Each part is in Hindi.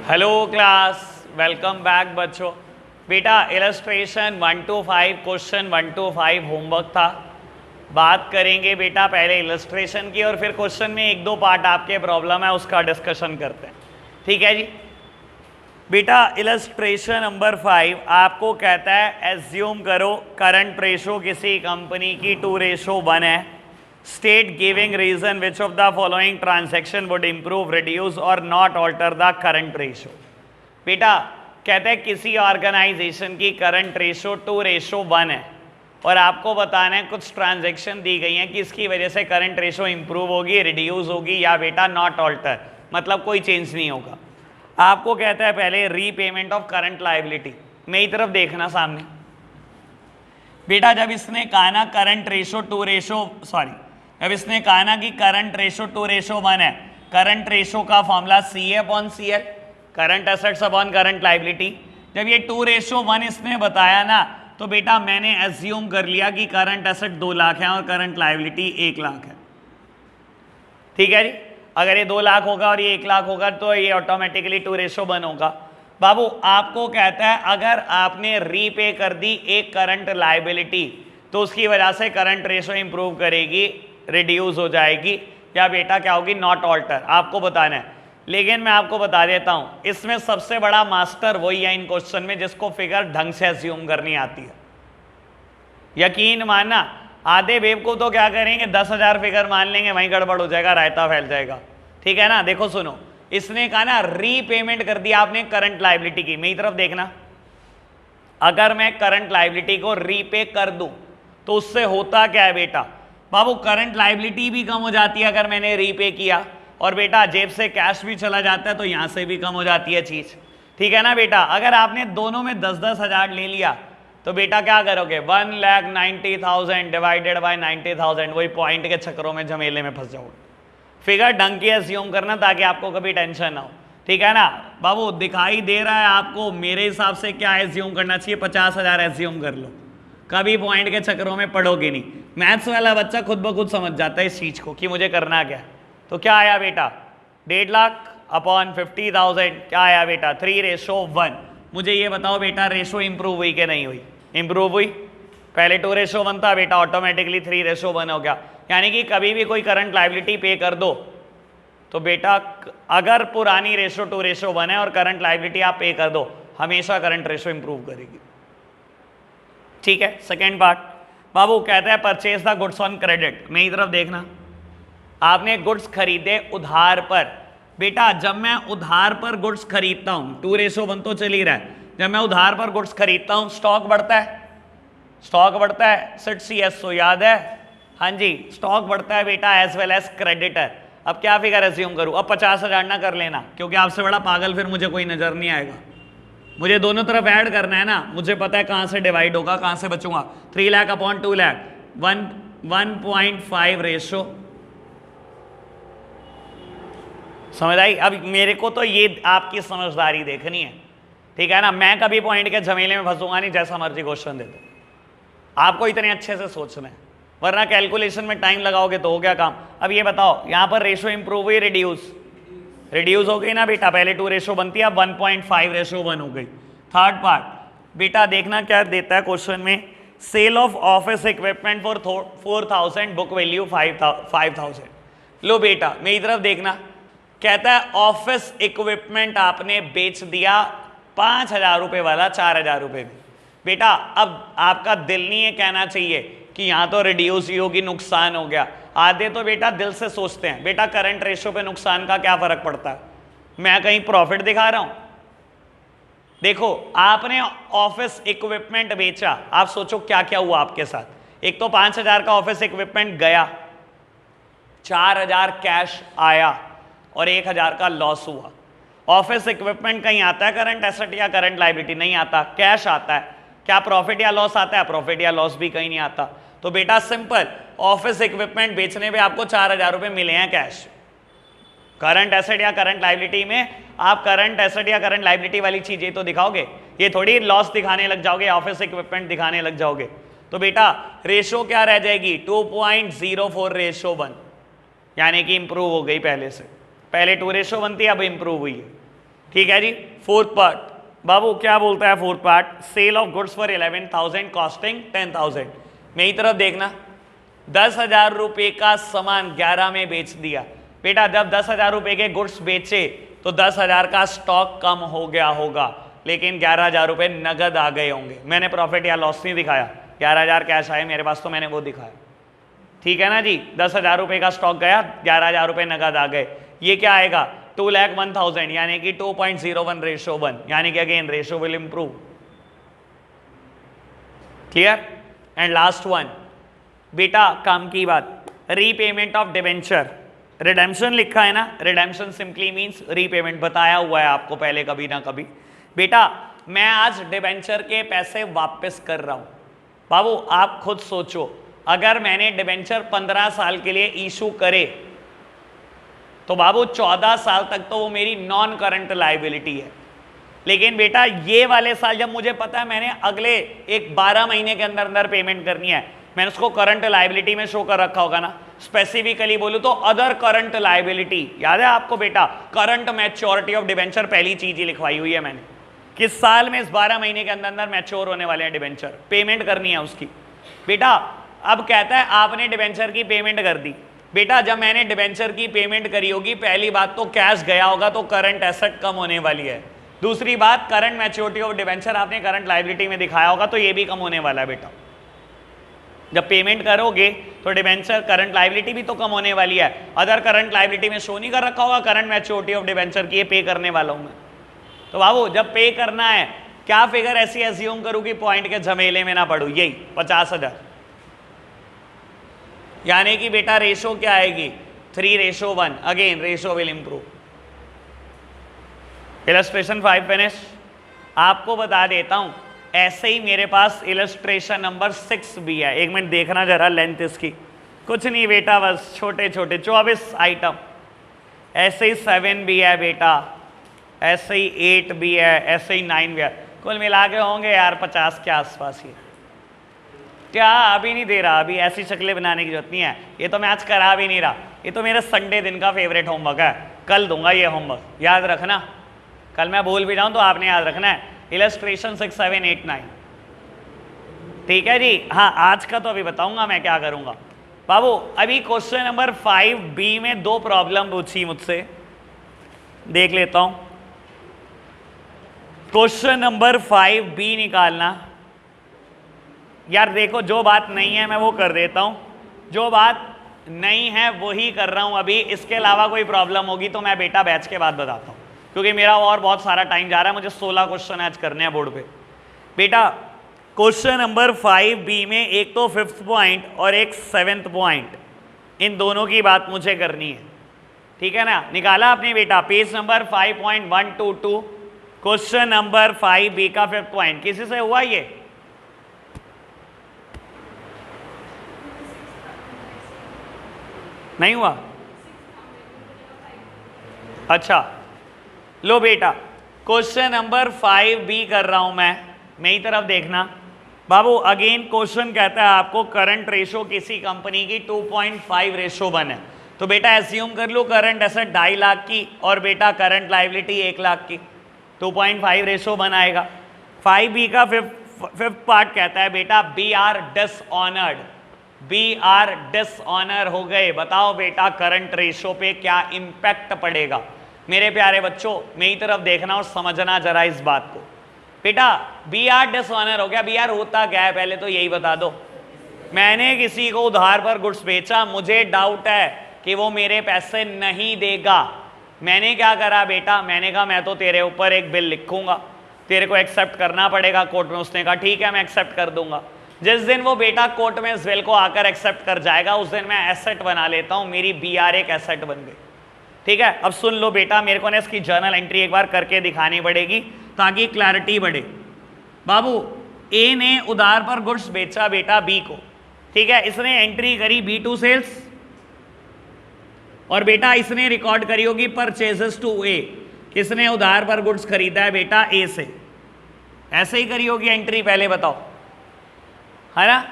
हेलो क्लास, वेलकम बैक बच्चों। बेटा illustration 1 to 5 question 1 to 5 homework था। बात करेंगे बेटा पहले इलस्ट्रेशन की और फिर क्वेश्चन में एक दो पार्ट आपके प्रॉब्लम है उसका डिस्कशन करते हैं। ठीक है जी। बेटा इलस्ट्रेशन नंबर 5 आपको कहता है एज्यूम करो करंट रेशो किसी कंपनी की 2:1 है। State giving reason which of the following transaction would improve, reduce or not alter the current ratio। बेटा कहते हैं किसी ऑर्गेनाइजेशन की करंट रेशो 2:1 है और आपको बताना है कुछ ट्रांजैक्शन दी गई हैं कि इसकी वजह से करंट रेशो इंप्रूव होगी, रिड्यूस होगी या बेटा नॉट ऑल्टर, मतलब कोई चेंज नहीं होगा। आपको कहता है पहले रीपेमेंट ऑफ करंट लायबिलिटी। मेरी तरफ देखना सामने। बेटा जब इसने कहा ना करंट रेशो जब इसने कहा ना कि करंट रेशो 2:1 है, करंट रेशो का formula CA/CL, current assets upon current liability. जब ये 2:1 इसने बताया ना तो बेटा मैंने एज्यूम कर लिया कि करंट एसेट 2 लाख है और करंट लायबिलिटी 1 लाख है। ठीक है जी। अगर ये 2 लाख होगा और ये 1 लाख होगा तो ये ऑटोमेटिकली 2:1 होगा। बाबू आपको कहता है अगर आपने रीपे कर दी एक करंट लायबिलिटी तो उसकी वजह से करंट रेशो इंप्रूव करेगी, रिड्यूस हो जाएगी या बेटा क्या होगी, नॉट ऑल्टर। आपको बताना है। लेकिन मैं आपको बता देता हूं इसमें सबसे बड़ा मास्टर वही है इन क्वेश्चन में जिसको फिगर ढंग से एज्यूम करनी आती है। यकीन मानना, आधे बेवकूफ तो क्या करेंगे 10,000 फिगर मान लेंगे, वहीं गड़बड़ हो जाएगा, रायता फैल जाएगा। ठीक है ना। देखो सुनो, इसने कहा ना रीपेमेंट कर दिया आपने करंट लायबिलिटी की। मेरी तरफ देखना, अगर मैं करंट लायबिलिटी को रीपे कर दूं तो उससे होता क्या है बेटा, बाबू करंट लायबिलिटी भी कम हो जाती है अगर मैंने रीपे किया, और बेटा जेब से कैश भी चला जाता है तो यहां से भी कम हो जाती है चीज। ठीक है ना बेटा। अगर आपने दोनों में 10-10 हजार ले लिया तो बेटा क्या करोगे, 1,90,000 डिवाइडेड बाय 90,000, वही पॉइंट के चक्करों में झमेले में फंस जाओगे। फिगर ढंग की एज्यूम करना ताकि आपको कभी टेंशन ना हो। ठीक है ना बाबू। दिखाई दे रहा है आपको, मेरे हिसाब से क्या एज्यूम करना चाहिए, 50,000 एज्यूम कर लो, कभी पॉइंट के चक्करों में पड़ोगे नहीं। मैथ्स वाला बच्चा खुद ब खुद समझ जाता है इस चीज को कि मुझे करना क्या है। तो क्या आया बेटा, 1.5 लाख अपॉन 50,000 क्या आया बेटा, 3:1। मुझे ये बताओ बेटा रेशो इंप्रूव हुई कि नहीं हुई, इंप्रूव हुई। पहले 2:1 था बेटा, ऑटोमेटिकली 3:1 हो गया। यानी कि कभी भी कोई करंट लायबिलिटी पे कर दो तो बेटा अगर पुरानी रेशो 2:1 है और करंट लायबिलिटी आप पे कर दो, हमेशा करंट रेशो इंप्रूव करेगी। ठीक है। सेकेंड पार्ट, बाबू कहता है purchase the goods on credit. मेरी तरफ देखना, आपने गुड्स खरीदे उधार पर। बेटा जब मैं उधार पर गुड्स खरीदता हूं, 2:1 तो चल ही रहा है, जब मैं उधार पर गुड्स खरीदता हूं स्टॉक बढ़ता है, स्टॉक बढ़ता है। सिट CSO याद है, हाँ जी, स्टॉक बढ़ता है बेटा एज वेल एज क्रेडिटर। अब क्या फिगर एज्यूम करूं, अब 50,000 ना कर लेना क्योंकि आपसे बड़ा पागल फिर मुझे कोई नजर नहीं आएगा। मुझे दोनों तरफ ऐड करना है ना, मुझे पता है कहां से डिवाइड होगा, कहां से बचूंगा। 3 लाख अपॉन 2 लाख, 1.5 रेशो। समझ आई। अब मेरे को तो ये आपकी समझदारी देखनी है। ठीक है ना। मैं कभी पॉइंट के झमेले में फंसूंगा नहीं, जैसा मर्जी क्वेश्चन दे दो, आपको इतने अच्छे से सोचना है, वरना कैलकुलेशन में टाइम लगाओगे तो हो गया काम। अब ये बताओ यहां पर रेशो इंप्रूव हुई, रिड्यूस हो गई ना बेटा। पहले 2:1 थी, अब 1.5:1 हो गई। थर्ड पार्ट बेटा देखना क्या देता है क्वेश्चन में, sale of office equipment for 4,000, book value 5,000। लो बेटा मेरी तरफ देखना, कहता है ऑफिस इक्विपमेंट आपने बेच दिया 5,000 रुपए वाला 4,000 रुपए में। बेटा अब आपका दिल नहीं है कहना चाहिए कि यहां तो रिड्यूस ही होगी, नुकसान हो गया। आधे तो बेटा दिल से सोचते हैं बेटा करंट रेशो पे नुकसान का क्या फर्क पड़ता है, मैं कहीं प्रॉफिट दिखा रहा हूं। देखो आपने ऑफिस इक्विपमेंट बेचा, आप सोचो क्या क्या हुआ आपके साथ। एक तो 5,000 का ऑफिस इक्विपमेंट गया, 4,000 कैश आया और 1,000 का लॉस हुआ। ऑफिस इक्विपमेंट कहीं आता है करंट एसेट या करंट लायबिलिटी, नहीं आता, कैश आता है। क्या प्रॉफिट या लॉस आता है, प्रॉफिट या लॉस भी कहीं नहीं आता। तो बेटा सिंपल, ऑफिस इक्विपमेंट बेचने पे आपको 4,000 रुपए मिले हैं कैश। करंट एसेट या करंट लायबिलिटी में आप करंट एसेट या करंट लायबिलिटी वाली चीजें तो दिखाओगे, ये थोड़ी लॉस दिखाने लग जाओगे, ऑफिस इक्विपमेंट दिखाने लग जाओगे। तो बेटा रेशो क्या रह जाएगी, 2.04:1, यानी कि इंप्रूव हो गई पहले से। पहले 2:1 थी, अब इंप्रूव हुई है। ठीक है जी। फोर्थ पार्ट बाबू क्या बोलता है fourth part, sale of goods for 11,000 costing 10,000। मेरी तरफ देखना, 10,000 रुपए का सामान 11 में बेच दिया। बेटा जब 10,000 रुपए के गुड्स बेचे तो 10,000 का स्टॉक कम हो गया होगा, लेकिन 11,000 रुपए नगद आ गए होंगे। मैंने प्रॉफिट या लॉस नहीं दिखाया, 11,000 कैश आए मेरे पास तो मैंने वो दिखाया। ठीक है ना जी, 10,000 रुपए का स्टॉक गया, 11,000 रुपए नगद आ गए। ये क्या आएगा 2,01,000 यानी कि 2.01 रेशो 1, यानी कि again ratio will improve. Clear. And last one बेटा काम की बात, रीपेमेंट ऑफ डिबेंचर। रिडेम्पशन लिखा है ना, रिडेम्पशन सिंपली मींस रीपेमेंट, बताया हुआ है आपको पहले कभी ना कभी। बेटा मैं आज डिबेंचर के पैसे वापस कर रहा हूं। बाबू आप खुद सोचो, अगर मैंने डिबेंचर 15 साल के लिए इशू करे तो बाबू 14 साल तक तो वो मेरी नॉन करंट लायबिलिटी है। लेकिन बेटा ये वाले साल जब मुझे पता है मैंने अगले एक 12 महीने के अंदर अंदर पेमेंट करनी है, मैंने उसको करंट लायबिलिटी में शो कर रखा होगा ना। स्पेसिफिकली बोलूं तो अदर करंट लायबिलिटी, याद है आपको बेटा, करंट मैच्योरिटी ऑफ डिबेंचर पहली चीज ही लिखवाई हुई है मैंने, किस साल में इस 12 महीने के अंदर अंदर मैच्योर होने वाले हैं डिबेंचर, पेमेंट करनी है उसकी। बेटा अब कहता है आपने डिबेंचर की पेमेंट कर दी। बेटा जब मैंने डिबेंचर की पेमेंट करी होगी, पहली बात तो कैश गया होगा तो करंट एसेट कम होने वाली है। दूसरी बात करंट मैच्योरिटी ऑफ डिबेंचर आपने करंट लायबिलिटी में दिखाया होगा तो ये भी कम होने वाला है। बेटा जब पेमेंट करोगे तो डिबेंचर करंट लायबिलिटी भी तो कम होने वाली है। अदर करंट लायबिलिटी में शो नहीं कर रखा होगा करंट मैच्योरिटी ऑफ डिबेंचर की, ये पे करने वाला हूं मैं। तो बाबू जब पे करना है क्या फिगर ऐसी एज्यूम करूं कि पॉइंट के झमेले में ना पड़ू, यही 50,000, यानी कि बेटा रेशो क्या आएगी 3:1, again ratio will improve. Illustration 5 finish. आपको बता देता हूं ऐसे ही मेरे पास इलस्ट्रेशन नंबर 6 भी है, एक मिनट देखना जरा लेंथ इसकी, कुछ नहीं बेटा बस छोटे छोटे 24 आइटम। ऐसे ही 7 भी है बेटा, ऐसे ही 8 भी है, ऐसे ही 9 भी है, कुल मिला के होंगे यार 50 के आसपास। ये क्या अभी नहीं दे रहा, अभी ऐसी शक्लें बनाने की जरूरत नहीं है, ये तो मैं आज करा भी नहीं रहा, ये तो मेरे संडे दिन का फेवरेट होमवर्क है, कल दूंगा ये होमवर्क, याद रखना। कल मैं भूल भी जाऊं तो आपने याद रखना है। इलस्ट्रेशन 6, 7, 8, 9, ठीक है जी। हाँ आज का तो अभी बताऊंगा मैं क्या करूंगा। बाबू अभी क्वेश्चन नंबर 5B में 2 प्रॉब्लम पूछी मुझसे, देख लेता हूं। क्वेश्चन नंबर 5B निकालना। यार देखो जो बात नहीं है मैं वो कर देता हूं, जो बात नहीं है वही कर रहा हूं अभी। इसके अलावा कोई प्रॉब्लम होगी तो मैं बेटा बैच के बाद बताता हूं, क्योंकि मेरा और बहुत सारा टाइम जा रहा है, मुझे 16 क्वेश्चन आज करने हैं बोर्ड पे। बेटा क्वेश्चन नंबर 5B में एक तो 5th पॉइंट और एक 7th पॉइंट, इन दोनों की बात मुझे करनी है, ठीक है ना। निकाला आपने बेटा page number 5.122, question number 5B का 5th पॉइंट किसी से हुआ ये? नहीं हुआ? अच्छा लो बेटा क्वेश्चन नंबर 5B कर रहा हूं मैं, मेरी तरफ देखना। बाबू अगेन क्वेश्चन कहता है आपको करंट रेशो किसी कंपनी की 2.5:1 है। तो बेटा एज्यूम कर लो करंट एसेट 2.5 लाख की और बेटा करंट लायबिलिटी 1 लाख की, 2.5:1 आएगा। 5B का 5th पार्ट कहता है बेटा B R dishonoured, B R dishonour हो गए। बताओ बेटा करंट रेशो पे क्या इंपैक्ट पड़ेगा? मेरे प्यारे बच्चों मेरी तरफ देखना और समझना जरा इस बात को। बेटा बी आर डिसऑनर हो गया, बी आर होता क्या है पहले तो यही बता दो। मैंने किसी को उधार पर गुड्स बेचा, मुझे डाउट है कि वो मेरे पैसे नहीं देगा। मैंने क्या करा बेटा, मैंने कहा मैं तो तेरे ऊपर एक बिल लिखूंगा, तेरे को एक्सेप्ट करना पड़ेगा कोर्ट में। उसने कहा ठीक है मैं एक्सेप्ट कर दूंगा। जिस दिन वो बेटा कोर्ट में इस बिल को आकर एक्सेप्ट कर जाएगा उस दिन मैं एसेट बना लेता हूं, मेरी बी आर एक एसेट बन गई, ठीक है। अब सुन लो बेटा, मेरे को ना इसकी जर्नल एंट्री एक बार करके दिखानी पड़ेगी ताकि क्लैरिटी बढ़े। बाबू ए ने उधार पर गुड्स बेचा बेटा बी को, ठीक है, इसने एंट्री करी B2 सेल्स और बेटा इसने रिकॉर्ड करी होगी परचेजेस टू ए, किसने उधार पर गुड्स खरीदा है बेटा ए से, ऐसे ही करी होगी एंट्री, पहले बताओ, है ना।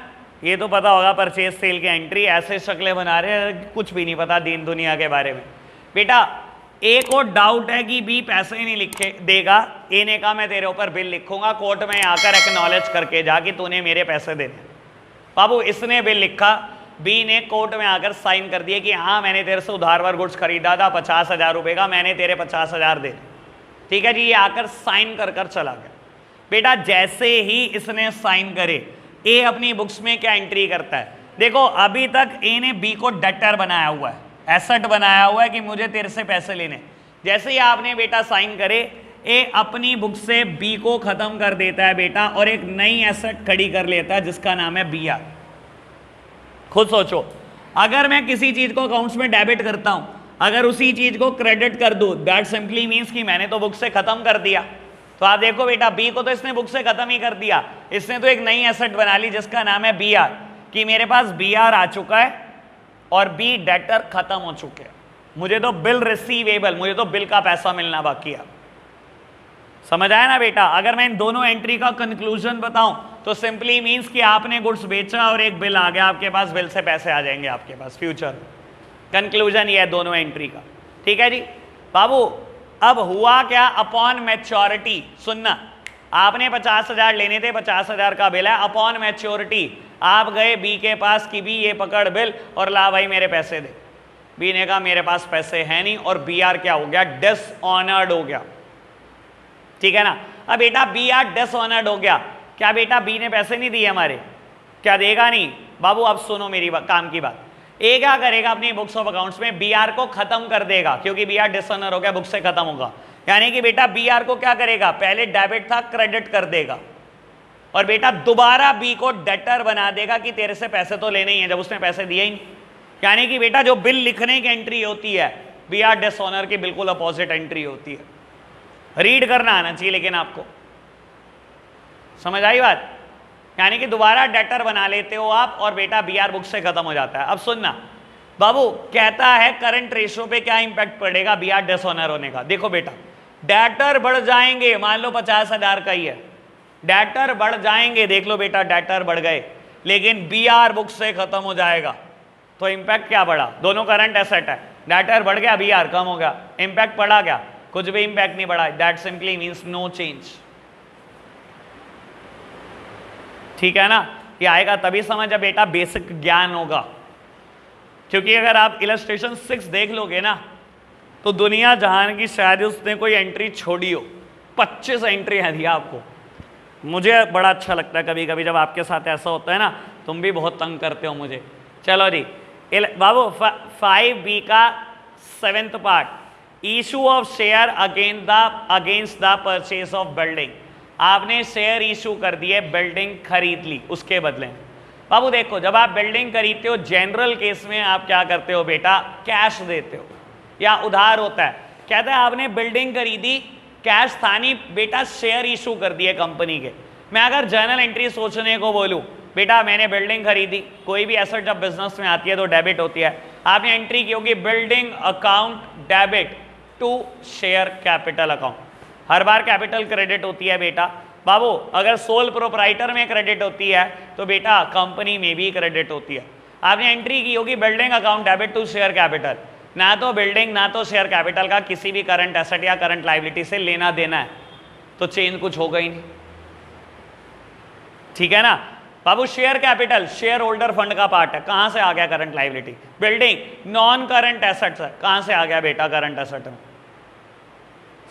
ये तो पता होगा परचेज सेल की एंट्री, ऐसे शक्लें बना रहे हैं कुछ भी नहीं पता दीन दुनिया के बारे में। बेटा ए को डाउट है कि बी पैसे नहीं लिखे देगा, ए ने कहा मैं तेरे ऊपर बिल लिखूंगा, कोर्ट में आकर एक्नॉलेज करके जा कि तूने मेरे पैसे दे दे। बाबू इसने बिल लिखा, बी ने कोर्ट में आकर साइन कर दिया कि हाँ मैंने तेरे से उधारवर गुड्स खरीदा था 50,000 रुपए का, मैंने तेरे 50,000 दे। ठीक है जी, ये आकर साइन कर कर चला गया। बेटा जैसे ही इसने साइन करे, ए अपनी बुक्स में क्या एंट्री करता है, देखो अभी तक ए ने बी को डेटर बनाया हुआ है, एसेट बनाया हुआ है कि मुझे तेरे से पैसे लेने। जैसे ही आपने बेटा साइन करे, ए अपनी बुक से बी को खत्म कर देता है बेटा, और एक नई एसेट खड़ी कर लेता है जिसका नाम है बी आर। खुद सोचो, अगर मैं किसी चीज को अकाउंट्स में डेबिट करता हूं, अगर उसी चीज को क्रेडिट कर दूं, दैट सिंपली मींस कि मैंने तो बुक से खत्म कर दिया। तो आप देखो बेटा, बी को तो इसने बुक से खत्म ही कर दिया, इसने तो एक नई एसेट बना ली जिसका नाम है बी आर, कि मेरे पास बी आर आ चुका है और बी डेटर खत्म हो चुके हैं, मुझे तो बिल रिसीवेबल, मुझे तो बिल का पैसा मिलना बाकी है। समझ आया ना बेटा? अगर मैं इन दोनों एंट्री का कंक्लूजन बताऊं तो सिंपली मींस कि आपने गुड्स बेचा और एक बिल आ गया आपके पास, बिल से पैसे आ जाएंगे आपके पास फ्यूचर। कंक्लूजन ये है दोनों एंट्री का। ठीक है जी बाबू, अब हुआ क्या, अपॉन मैच्योरिटी, सुनना, आपने 50,000 लेने थे, 50,000 का बिल है, अपॉन मैच्योरिटी आप गए बी के पास कि बी ये पकड़ बिल और ला भाई मेरे पैसे दे। बी ने कहा मेरे पास पैसे हैं नहीं, और बी आर क्या हो गया, डिसऑनर्ड हो गया। ठीक है ना? अब बेटा बी आर डिसऑनर्ड हो गया, क्या बेटा बी ने पैसे नहीं दिए हमारे, क्या देगा नहीं? बाबू अब सुनो मेरी काम की बात, ए क्या करेगा अपनी बुक्स ऑफ अकाउंट्स में, बी आर को खत्म कर देगा, क्योंकि बी आर डिसऑनर हो गया, बुक से खत्म होगा। यानी कि बेटा बी आर को क्या करेगा, पहले डेबिट था क्रेडिट कर देगा, और बेटा दोबारा बी को डेटर बना देगा कि तेरे से पैसे तो लेने ही है, जब उसने पैसे दिए ही नहीं। यानी कि बेटा जो बिल लिखने की एंट्री होती है, बी आर डिसऑनर की बिल्कुल अपोजिट एंट्री होती है। रीड करना आना चाहिए लेकिन आपको, समझ आई बात? यानी कि दोबारा डेटर बना लेते हो आप, और बेटा बी आर बुक से खत्म हो जाता है। अब सुनना बाबू, कहता है करंट रेशियो पे क्या इंपैक्ट पड़ेगा बी आर डिसऑनर होने का। देखो बेटा, डेटर बढ़ जाएंगे, मान लो 50,000 का ही है, डेटर बढ़ जाएंगे, देख लो बेटा डेटर बढ़ गए, लेकिन बी आर बुक से खत्म हो जाएगा, तो इंपैक्ट क्या बढ़ा, दोनों करंट एसेट है, डेटर बढ़ गया, बी आर कम हो गया, इंपैक्ट पड़ा क्या, कुछ भी इंपैक्ट नहीं बढ़ा, that simply means no change. ठीक है ना? ये आएगा तभी समझ जब बेटा बेसिक ज्ञान होगा, क्योंकि अगर आप इलस्ट्रेशन 6 देख लोगे ना, तो दुनिया जहान की शायद उसने कोई एंट्री छोड़ी हो, 25 एंट्री है दिया आपको। मुझे बड़ा अच्छा लगता है कभी कभी जब आपके साथ ऐसा होता है ना, तुम भी बहुत तंग करते हो मुझे। चलो जी बाबू, 5B का 7th part, issue of share against the purchase of building. आपने शेयर इशू कर दिए, बिल्डिंग खरीद ली उसके बदले। बाबू देखो, जब आप बिल्डिंग खरीदते हो जनरल केस में आप क्या करते हो बेटा, कैश देते हो या उधार होता है। कहता है आपने बिल्डिंग खरीदी, कैश था नहीं बेटा, शेयर इशू कर दिए कंपनी के। मैं अगर जर्नल एंट्री सोचने को बोलूं, बेटा मैंने बिल्डिंग खरीदी, कोई भी एसेट जब बिजनेस में आती है तो डेबिट होती है, आपने एंट्री की होगी building account debit to share capital account. हर बार कैपिटल क्रेडिट होती है बेटा। बाबू अगर सोल प्रोप्राइटर में क्रेडिट होती है तो बेटा कंपनी में भी क्रेडिट होती है। आपने एंट्री की होगी building account debit to share capital, ना तो बिल्डिंग ना तो शेयर कैपिटल का किसी भी करंट एसेट या करंट लायबिलिटी से लेना देना है, तो चेंज कुछ होगा ही नहीं। ठीक है ना बाबू? Share capital share holder fund का पार्ट है, कहां से आ गया current liability? Building non current assets है, कहां से आ गया बेटा करंट एसेट में?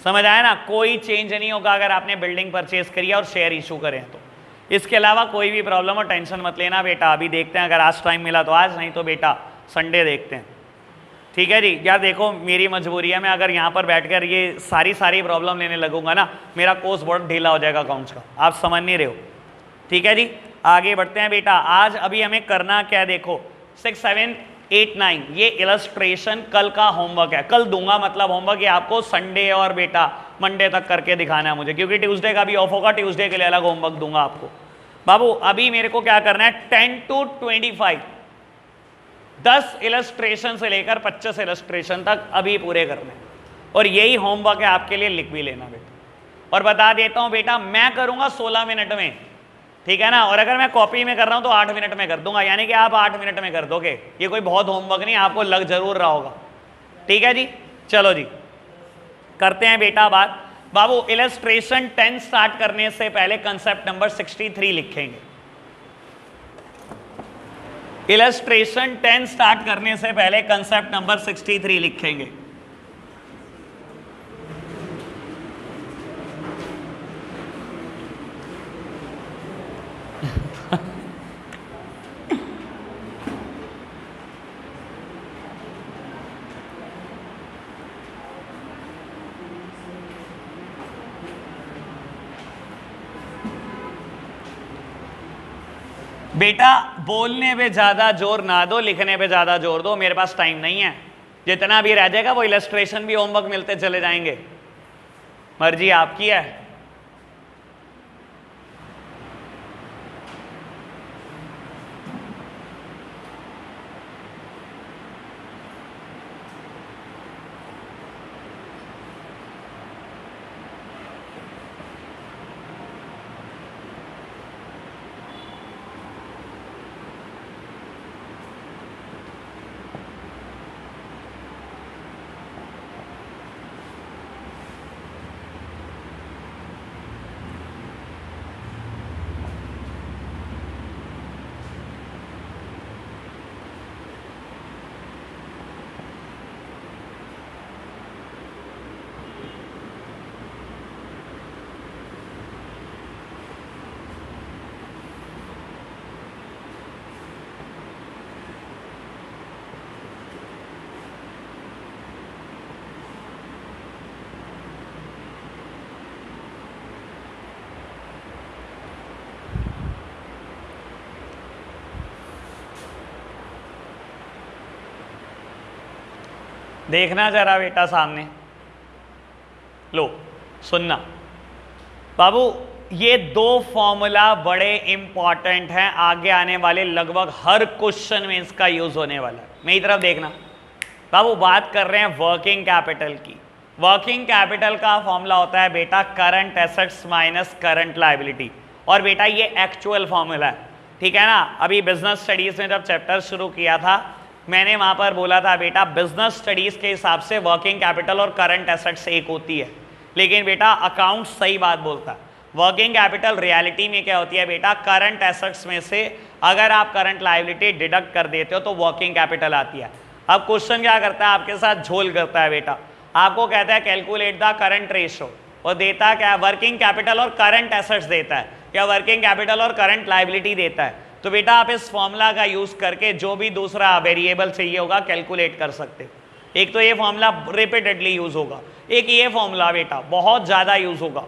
समझ आया ना? कोई चेंज नहीं होगा अगर आपने बिल्डिंग परचेज करी और शेयर इशू करें तो। इसके अलावा कोई भी प्रॉब्लम हो टेंशन मत लेना बेटा, अभी देखते हैं, अगर आज टाइम मिला तो आज, नहीं तो बेटा संडे देखते हैं। ठीक है जी? यार देखो मेरी मजबूरी है, मैं अगर यहाँ पर बैठकर ये सारी प्रॉब्लम लेने लगूंगा ना, मेरा कोर्स बहुत ढीला हो जाएगा अकाउंट्स का, आप समझ नहीं रहे हो। ठीक है जी, आगे बढ़ते हैं बेटा। आज अभी हमें करना क्या, देखो 6, 7, 8, 9 ये इलस्ट्रेशन कल का होमवर्क है, कल दूंगा, मतलब होमवर्क ये आपको संडे और बेटा मंडे तक करके दिखाना है मुझे, क्योंकि ट्यूसडे का भी ऑफ होगा, ट्यूसडे के लिए अलग होमवर्क दूंगा आपको। बाबू अभी मेरे को क्या करना है, 10 to 25 10 इलस्ट्रेशन से लेकर 25 इलस्ट्रेशन तक अभी पूरे करने, और यही होमवर्क है आपके लिए, लिख भी लेना बेटा। और बता देता हूं बेटा, मैं करूंगा 16 मिनट में, ठीक है ना? और अगर मैं कॉपी में कर रहा हूं तो 8 मिनट में कर दूंगा, यानी कि आप 8 मिनट में कर दोगे। ये कोई बहुत होमवर्क नहीं, आपको लग जरूर रहा होगा। ठीक है जी? चलो जी करते हैं बेटा बात। बाबू इलस्ट्रेशन 10 स्टार्ट करने से पहले कंसेप्ट नंबर 63 लिखेंगे। इलस्ट्रेशन 10 स्टार्ट करने से पहले कंसेप्ट नंबर 63 लिखेंगे। बेटा बोलने पे ज्यादा जोर ना दो, लिखने पे ज्यादा जोर दो, मेरे पास टाइम नहीं है। जितना भी रह जाएगा वो इलस्ट्रेशन भी होमवर्क मिलते चले जाएंगे, मर्जी आपकी है। देखना जरा बेटा सामने, लो सुनना बाबू, ये दो फॉर्मूला बड़े इंपॉर्टेंट हैं, आगे आने वाले लगभग हर क्वेश्चन में इसका यूज होने वाला है। मेरी तरफ देखना बाबू, बात कर रहे हैं वर्किंग कैपिटल की। वर्किंग कैपिटल का फॉर्मूला होता है बेटा current assets minus current liability, और बेटा ये एक्चुअल फॉर्मूला है, ठीक है ना। अभी बिजनेस स्टडीज में जब चैप्टर शुरू किया था मैंने वहां पर बोला था बेटा बिजनेस स्टडीज के हिसाब से वर्किंग कैपिटल और करंट एसेट्स एक होती है, लेकिन बेटा अकाउंट सही बात बोलता है। वर्किंग कैपिटल रियलिटी में क्या होती है बेटा, करंट एसेट्स में से अगर आप करंट लायबिलिटी डिडक्ट कर देते हो तो वर्किंग कैपिटल आती है। अब क्वेश्चन क्या करता है, आपके साथ झोल करता है बेटा, आपको कहता है कैलकुलेट द करंट रेशो, और देता क्या, वर्किंग कैपिटल और करंट एसेट्स देता है, या वर्किंग कैपिटल और करंट लायबिलिटी देता है। तो बेटा आप इस फॉर्मूला का यूज करके जो भी दूसरा वेरिएबल चाहिए होगा कैलकुलेट कर सकते हो। एक तो ये फॉर्मूला रिपीटेडली यूज होगा, एक ये फॉर्मूला बेटा बहुत ज्यादा यूज होगा।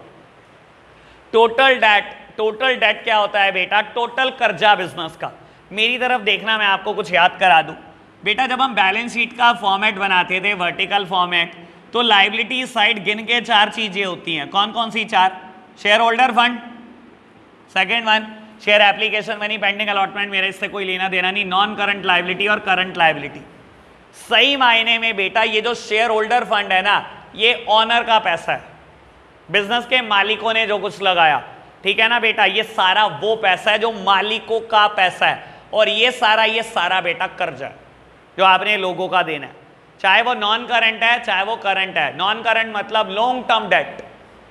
टोटल डेट, टोटल डेट क्या होता है बेटा, टोटल कर्जा बिजनेस का। मेरी तरफ देखना, मैं आपको कुछ याद करा दूं बेटा, जब हम बैलेंस शीट का फॉर्मेट बनाते थे वर्टिकल फॉर्मेट, तो लायबिलिटी साइड गिन के 4 चीजें होती हैं। कौन कौन सी 4? Share holder fund, second one share application money, pending allotment, मेरे इससे कोई लेना देना नहीं, नॉन करंट लायबिलिटी और करंट लायबिलिटी। सही मायने में बेटा ये जो शेयर होल्डर फंड है ना, ये ऑनर का पैसा है, बिजनेस के मालिकों ने जो कुछ लगाया, ठीक है ना बेटा, ये सारा वो पैसा है जो मालिकों का पैसा है, और ये सारा बेटा कर्जा है जो आपने लोगों का देना है, चाहे वो नॉन करंट है चाहे वो करंट है। नॉन करंट मतलब लॉन्ग टर्म डेट,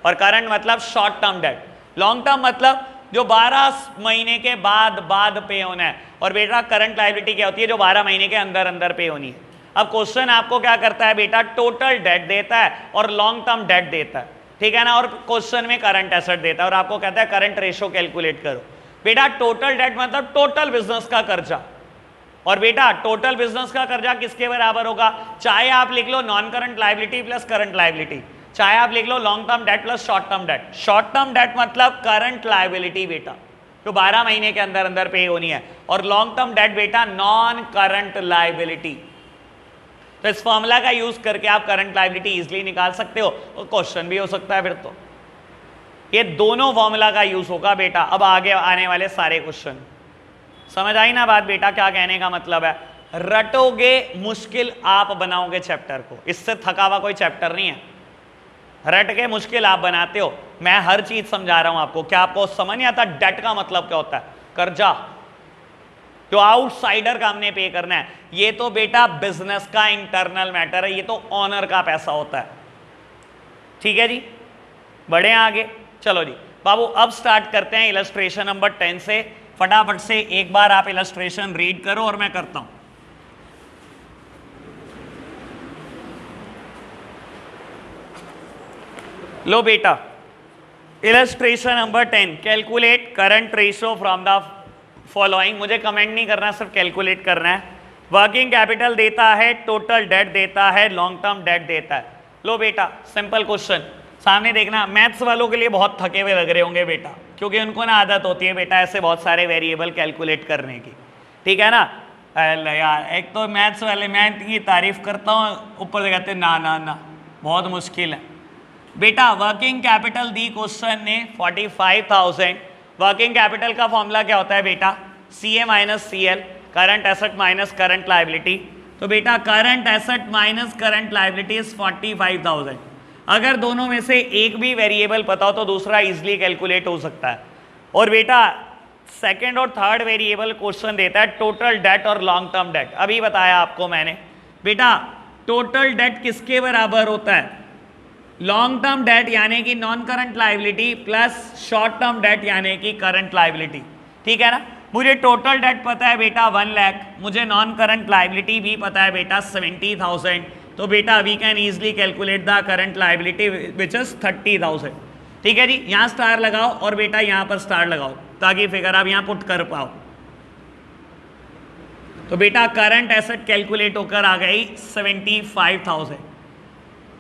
और करंट मतलब short term date. Long term मतलब जो 12 महीने के बाद पे होना है, और बेटा करंट लायबिलिटी क्या होती है, जो 12 महीने के अंदर पे होनी है। अब क्वेश्चन आपको क्या करता है बेटा, टोटल डेट देता है और लॉन्ग टर्म डेट देता है, ठीक है ना, और क्वेश्चन में करंट एसेट देता है, और आपको कहता है करंट रेशो कैलकुलेट करो। बेटा टोटल डेट मतलब टोटल बिजनेस का कर्जा, और बेटा टोटल बिजनेस का कर्जा किसके बराबर होगा, चाहे आप लिख लो non current liability plus current liability, चाहे आप लिख लो long term debt plus short term debt. Short term debt मतलब करंट लायबिलिटी बेटा जो 12 महीने के अंदर पे होनी है, और लॉन्ग टर्म डेट बेटा नॉन करंट लायबिलिटी। तो इस फॉर्मूला का यूज करके आप करंट लायबिलिटी इजीली निकाल सकते हो, और क्वेश्चन भी हो सकता है। फिर तो ये दोनों फॉर्मूला का यूज होगा बेटा अब आगे आने वाले सारे क्वेश्चन। समझ आई ना बात बेटा, क्या कहने का मतलब है, रटोगे मुश्किल आप बनाओगे चैप्टर को, इससे थका हुआ कोई चैप्टर नहीं है। रट के मुश्किल आप बनाते हो, मैं हर चीज समझा रहा हूं आपको। क्या आपको समझ नहीं आता डेट का मतलब क्या होता है, कर्जा जो आउटसाइडर का हमने पे करना है, ये तो बेटा बिजनेस का इंटरनल मैटर है, ये तो ऑनर का पैसा होता है। ठीक है जी, बढ़े आगे। चलो जी बाबू, अब स्टार्ट करते हैं इलस्ट्रेशन नंबर 10 से। फटाफट से एक बार आप इलस्ट्रेशन रीड करो और मैं करता हूं। लो बेटा, illustration number 10, calculate current ratio from the following. मुझे कमेंट नहीं करना, सिर्फ कैलकुलेट करना है। वर्किंग कैपिटल देता है, टोटल डेट देता है, लॉन्ग टर्म डेट देता है। लो बेटा, सिंपल क्वेश्चन सामने देखना। मैथ्स वालों के लिए बहुत थके हुए लग रहे होंगे बेटा, क्योंकि उनको ना आदत होती है बेटा ऐसे बहुत सारे वेरिएबल कैलकुलेट करने की, ठीक है ना। अरे यार, एक तो मैथ्स वाले, मैं इनकी तारीफ करता हूँ, ऊपर से कहते हैं ना ना ना, बहुत मुश्किल है बेटा। वर्किंग कैपिटल दी क्वेश्चन ने 45,000। वर्किंग कैपिटल का फॉर्मूला क्या होता है बेटा? CA minus CL, current asset minus current liability. तो बेटा current asset minus current liability is 45,000। अगर दोनों में से एक भी वेरिएबल पता हो तो दूसरा इजीली कैलकुलेट हो सकता है। और बेटा सेकंड और थर्ड वेरिएबल क्वेश्चन देता है टोटल डेट और लॉन्ग टर्म डेट। अभी बताया आपको मैंने बेटा, टोटल डेट किसके बराबर होता है? लॉन्ग टर्म डेट यानी कि non current liability plus short term date यानी कि करंट लाइबिलिटी, ठीक है ना। मुझे टोटल डेट पता है बेटा 1 लाख, मुझे नॉन करंट लाइबिलिटी भी पता है बेटा 70,000। तो बेटा we can easily calculate the current liability which is 30,000। ठीक है जी, यहाँ स्टार लगाओ और बेटा यहाँ पर स्टार लगाओ ताकि फिगर आप यहाँ पुट कर पाओ। तो बेटा करंट एसेट कैलकुलेट होकर आ गई 75,000।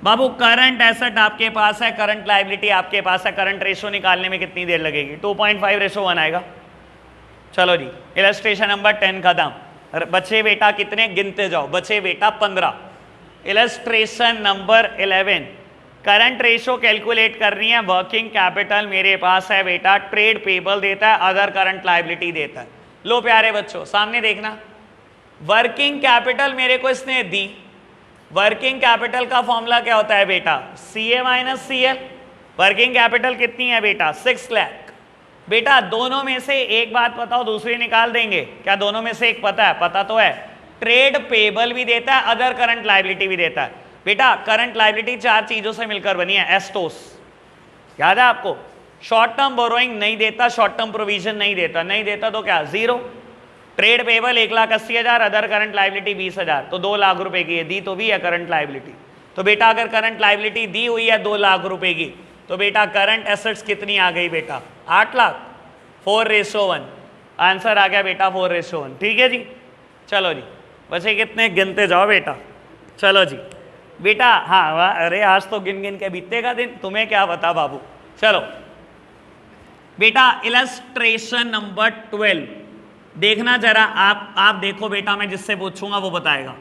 बाबू करंट एसेट आपके पास है, करंट लाइबिलिटी आपके पास है, करंट रेशो निकालने में कितनी देर लगेगी? 2.5:1 आएगा। चलो जी, इलस्ट्रेशन नंबर 10 खत्म। बचे बेटा कितने? गिनते जाओ। बचे बेटा 15। Illustration number 11, current ratio calculate करनी है। वर्किंग कैपिटल मेरे पास है बेटा, ट्रेड पेबल देता है, अदर करंट लाइबिलिटी देता है। लो प्यारे बच्चों सामने देखना, वर्किंग कैपिटल मेरे को इसने दी। वर्किंग कैपिटल का फॉर्मूला क्या होता है बेटा? CA minus CL। Working capital कितनी है बेटा? 6 लाख। बेटा दोनों में से एक बात बताओ, दूसरी निकाल देंगे क्या? दोनों में से एक पता है? पता तो है। ट्रेड पेबल भी देता है, अदर करंट लाइबिलिटी भी देता है। बेटा करंट लाइबिलिटी 4 चीजों से मिलकर बनी है। एस्टोस याद है आपको? शॉर्ट टर्म बोरोइंग नहीं देता, शॉर्ट टर्म प्रोविजन नहीं देता, नहीं देता तो क्या? 0। Trade payable 1,80,000, other current liability 20,000, तो 2 लाख रुपए की है। दी तो भी है करंट लाइबिलिटी। तो बेटा अगर करंट लाइबिलिटी दी हुई है 2 लाख रुपए की, तो बेटा करंट एसेट्स कितनी आ गई बेटा? 8 लाख। 4:1 आंसर आ गया बेटा, 4:1। ठीक है जी। चलो जी, बचे कितने? गिनते जाओ बेटा। चलो जी बेटा, हाँ अरे आज तो गिन गिन के बीतेगा दिन, तुम्हें क्या पता बाबू। चलो बेटा इलस्ट्रेशन नंबर 12 देखना जरा। आप देखो बेटा, मैं जिससे पूछूंगा वो बताएगा।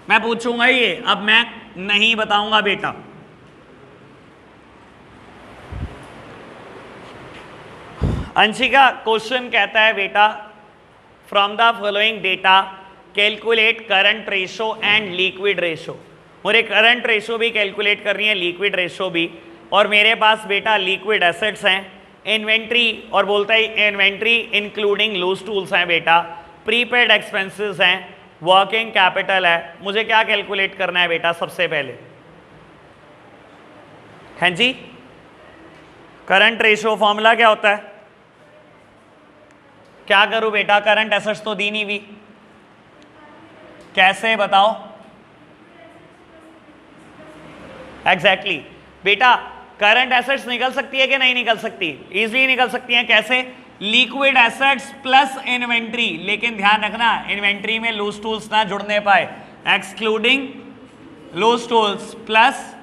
मैं पूछूंगा ये, अब मैं नहीं बताऊंगा बेटा। अंशिका क्वेश्चन कहता है बेटा, from the following data calculate current ratio and liquid ratio. मुझे करंट रेशो भी कैलकुलेट करनी है, लिक्विड रेशो भी। और मेरे पास बेटा लिक्विड एसेट्स हैं, इन्वेंट्री, और बोलता है इन्वेंट्री इंक्लूडिंग लूज टूल्स हैं बेटा, प्रीपेड एक्सपेंसेस हैं, वर्किंग कैपिटल है। मुझे क्या कैलकुलेट करना है बेटा? सबसे पहले हाँ जी, करंट रेशो फॉर्मूला क्या होता है? क्या करूं बेटा? करंट एसेट्स तो दी नहीं हुई, कैसे बताओ? एग्जैक्टली बेटा करंट एसेट्स निकल सकती है कि नहीं निकल सकती? इजीली निकल सकती हैं। कैसे? लिक्विड एसेट्स प्लस इन्वेंट्री, लेकिन ध्यान रखना इन्वेंट्री में लूज टूल्स ना जुड़ने पाए। Excluding loose tools plus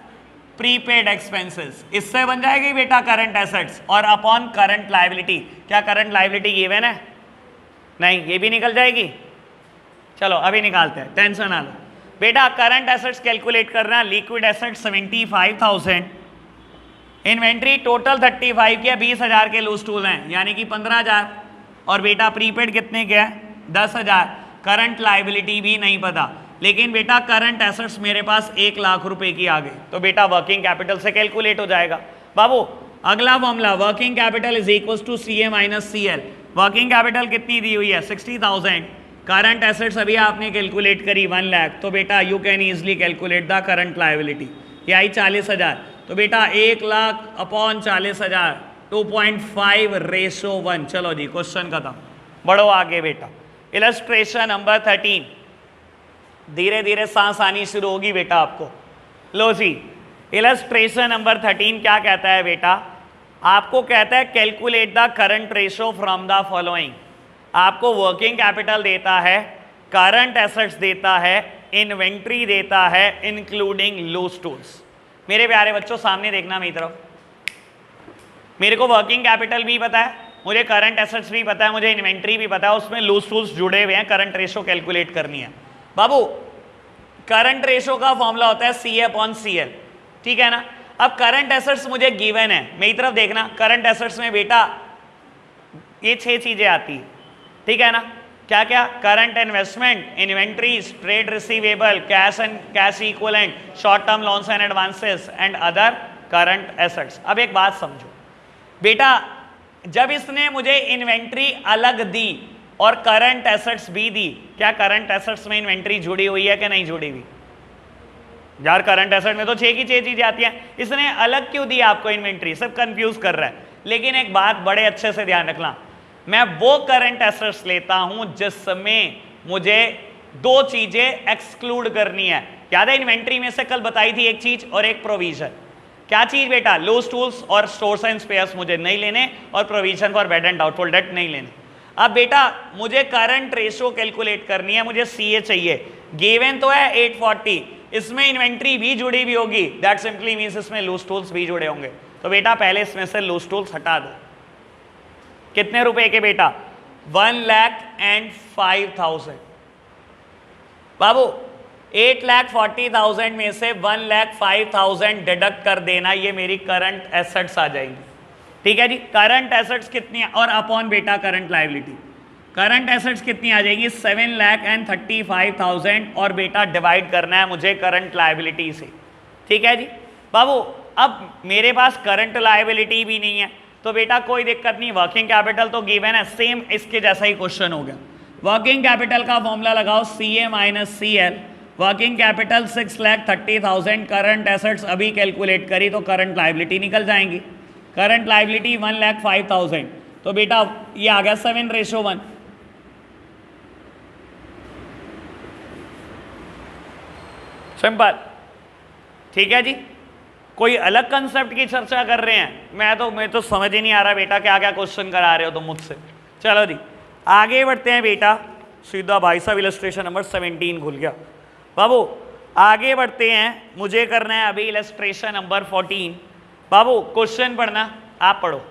prepaid expenses, इससे बन जाएगी बेटा करंट एसेट्स। और अपॉन करंट लाइबिलिटी, क्या करंट लाइबिलिटी गिवन है? नहीं, ये भी निकल जाएगी। चलो अभी निकालते हैं, टेंशन ना लो बेटा। करंट एसेट्स कैलकुलेट करना, लिक्विड एसेट्स 75,000, इन्वेंट्री टोटल 35 की है, 20,000 के लूज टूल हैं यानी कि 15,000, और बेटा प्रीपेड कितने के है? 10,000। करंट लाइबिलिटी भी नहीं पता, लेकिन बेटा करंट एसेट्स मेरे पास 1 लाख रुपए की आ गई, तो बेटा वर्किंग कैपिटल से कैलकुलेट हो जाएगा। बाबू अगला formula, working capital is equal to CA minus CL। Working capital कितनी दी हुई है? 60,000। करंट एसेट्स अभी आपने कैलकुलेट करी 1 लाख, तो बेटा you can easily calculate the current liability. ये आई 40,000, तो बेटा 1 लाख अपॉन 40,000 2.5:1। चलो जी क्वेश्चन खत्म, बढ़ो आगे बेटा। इलस्ट्रेशन नंबर 13, धीरे धीरे सांस आनी शुरू होगी बेटा आपको। लो जी, इलस्ट्रेशन नंबर 13 क्या कहता है बेटा, आपको कहता है calculate the current ratio from the following. आपको वर्किंग कैपिटल देता है, करंट एसेट्स देता है, इन्वेंट्री देता है, इंक्लूडिंग लूज टूल्स। मेरे प्यारे बच्चों सामने देखना मेरी तरफ, मेरे को वर्किंग कैपिटल भी पता है, मुझे करंट एसेट्स भी पता है, मुझे इन्वेंट्री भी पता है, उसमें लूज टूल्स जुड़े हुए हैं, करंट रेशो कैलकुलेट करनी है। बाबू करंट रेशो का फॉर्मूला होता है CA/CL, ठीक है ना। अब करंट एसेट्स मुझे गिवन है, मेरी तरफ देखना, करंट एसेट्स में बेटा ये 6 चीजें आती है, ठीक है ना। क्या क्या? Current investment, inventories, trade receivable, cash and cash equivalent, short term loans and advances and other current assets. अब एक बात समझो बेटा, जब इसने मुझे इन्वेंट्री अलग दी और करंट एसेट्स भी दी, क्या करंट एसेट्स में इन्वेंट्री जुड़ी हुई है कि नहीं जुड़ी हुई? यार करंट एसेट में तो 6 की 6 चीजें आती हैं, इसने अलग क्यों दी आपको इन्वेंट्री? सब कंफ्यूज कर रहा है। लेकिन एक बात बड़े अच्छे से ध्यान रखना, मैं वो करंट एसेट्स लेता हूं जिसमें मुझे 2 चीजें एक्सक्लूड करनी है। याद है इन्वेंट्री में से कल बताई थी एक चीज और एक प्रोविजन। क्या चीज बेटा? लूज टूल्स और स्टोर्स एंड स्पेयर्स मुझे नहीं लेने, और provision for bad and doubtful debt नहीं लेने। अब बेटा मुझे करंट रेशो कैलकुलेट करनी है, मुझे CA चाहिए, गिवन तो है 840, इसमें इन्वेंट्री भी जुड़ी भी होगी, दैट सिंपली मींस इसमें लूज टूल्स भी जुड़े होंगे। तो बेटा पहले इसमें से लूज टूल्स हटा दो। कितने रुपए के बेटा? 1,05,000। बाबू 8,40,000 में से 1,05,000 डिडक्ट कर देना, ये मेरी करंट एसेट्स आ जाएंगी, ठीक है जी। करंट एसेट्स कितनी है, और अपॉन बेटा करंट लायबिलिटी, करंट एसेट्स कितनी आ जाएगी? 7,35,000, और बेटा डिवाइड करना है मुझे करंट लायबिलिटी से, ठीक है जी। बाबू अब मेरे पास करंट लायबिलिटी भी नहीं है, तो बेटा कोई दिक्कत नहीं, वर्किंग कैपिटल तो गिवन है, सेम इसके जैसा ही क्वेश्चन हो गया। वर्किंग कैपिटल का फॉर्मूला लगाओ CA-CL। Working capital 6,30,000, current assets अभी कैलकुलेट करी तो करंट लायबिलिटी निकल जाएंगी। करंट लायबिलिटी 1,05,000, तो बेटा ये आ गया 7:1। सिंपल, ठीक है जी। कोई अलग कंसेप्ट की चर्चा कर रहे हैं? मैं तो समझ ही नहीं आ रहा बेटा क्या क्या क्वेश्चन करा रहे हो तुम मुझसे। चलो जी आगे बढ़ते हैं बेटा, सीधा भाई साहब इलस्ट्रेशन नंबर 17 खुल गया। बाबू आगे बढ़ते हैं, मुझे करना है अभी इलस्ट्रेशन नंबर 14। बाबू क्वेश्चन पढ़ना, आप पढ़ो।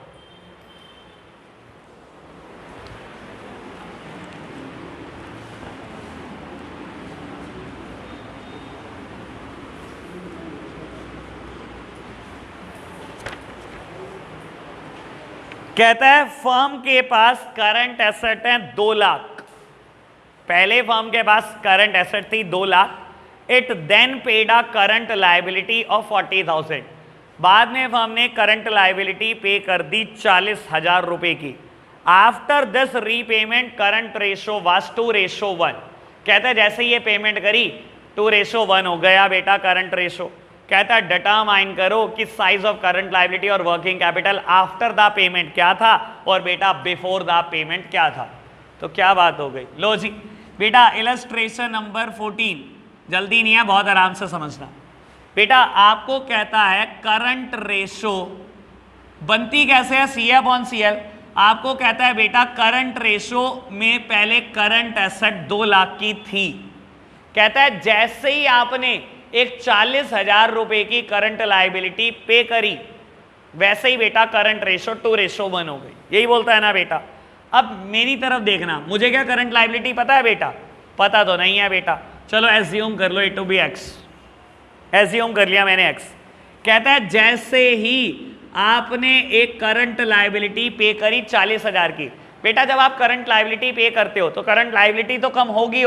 कहता है फर्म के पास करंट एसेट है 2 लाख। पहले फर्म के पास करंट एसेट थी 2 lakh. It then paid a current liability of 40,000। बाद में फर्म ने करंट लायबिलिटी पे कर दी 40,000 रुपए की। After this repayment current ratio was 2:1। कहता है जैसे ये पेमेंट करी 2:1 हो गया बेटा करंट रेशो। कहता है डिटरमाइन करो कि साइज ऑफ करंट लायबिलिटी और working capital after the payment क्या था और बेटा बिफोर द पेमेंट क्या था। तो क्या बात हो गई, लो जी बेटा इलस्ट्रेशन नंबर 14, जल्दी नहीं है बहुत आराम से समझना। बेटा आपको कहता है करंट रेशो बनती कैसे है, CA/CL। आपको कहता है बेटा करंट रेशो में पहले करंट एसेट 2 लाख की थी। कहता है जैसे ही आपने एक 40,000 रुपए की करंट लायबिलिटी पे करी वैसे ही बेटा करंट रेशो 2:1 हो गई। यही बोलता है ना बेटा। अब मेरी तरफ देखना, मुझे क्या करंट लायबिलिटी पता है बेटा? पता तो नहीं है बेटा। चलो एज्यूम कर लो it to be x, assume कर लिया मैंने x। कहता है जैसे ही आपने एक करंट लायबिलिटी पे करी 40,000 की। बेटा जब आप करंट लायबिलिटी पे करते हो तो करंट लायबिलिटी तो कम होगी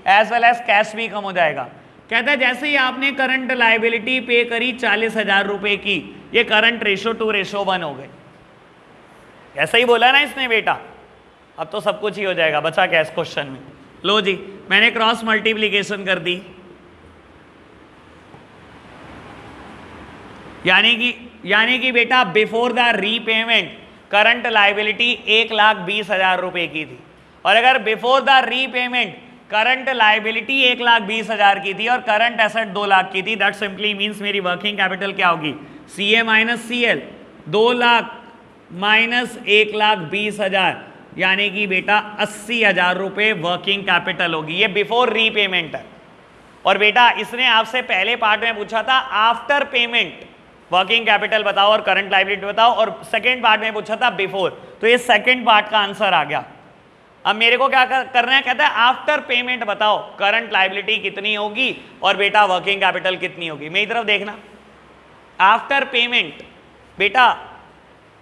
एज वेल एज कैश भी कम हो जाएगा। कहता है जैसे ही आपने करंट लायबिलिटी पे करी 40,000 रुपए की, ये करंट रेशो 2:1 हो गई। ऐसा ही बोला ना इसने बेटा। अब तो सब कुछ ही हो जाएगा, बचा क्या इस क्वेश्चन में। लो जी मैंने क्रॉस मल्टीप्लीकेशन कर दी। यानी कि बेटा before the repayment current liability 1,20,000 रुपए की थी, और अगर before the repayment current liability 1,20,000 की थी और करंट एसेट 2 लाख की थी, दैट सिंपली मींस मेरी वर्किंग कैपिटल क्या होगी, CA minus CL, 2 lakh minus 1,20,000, यानी कि बेटा 80,000 रुपए वर्किंग कैपिटल होगी। ये बिफोर रीपेमेंट है। और बेटा इसने आपसे पहले पार्ट में पूछा था आफ्टर पेमेंट वर्किंग कैपिटल बताओ और करंट लायबिलिटी बताओ, और सेकंड पार्ट में पूछा था बिफोर, तो ये सेकंड पार्ट का आंसर आ गया। अब मेरे को क्या करना है, कहता है आफ्टर पेमेंट बताओ करंट लायबिलिटी कितनी होगी और बेटा वर्किंग कैपिटल कितनी होगी। मेरी तरफ देखना, आफ्टर पेमेंट बेटा,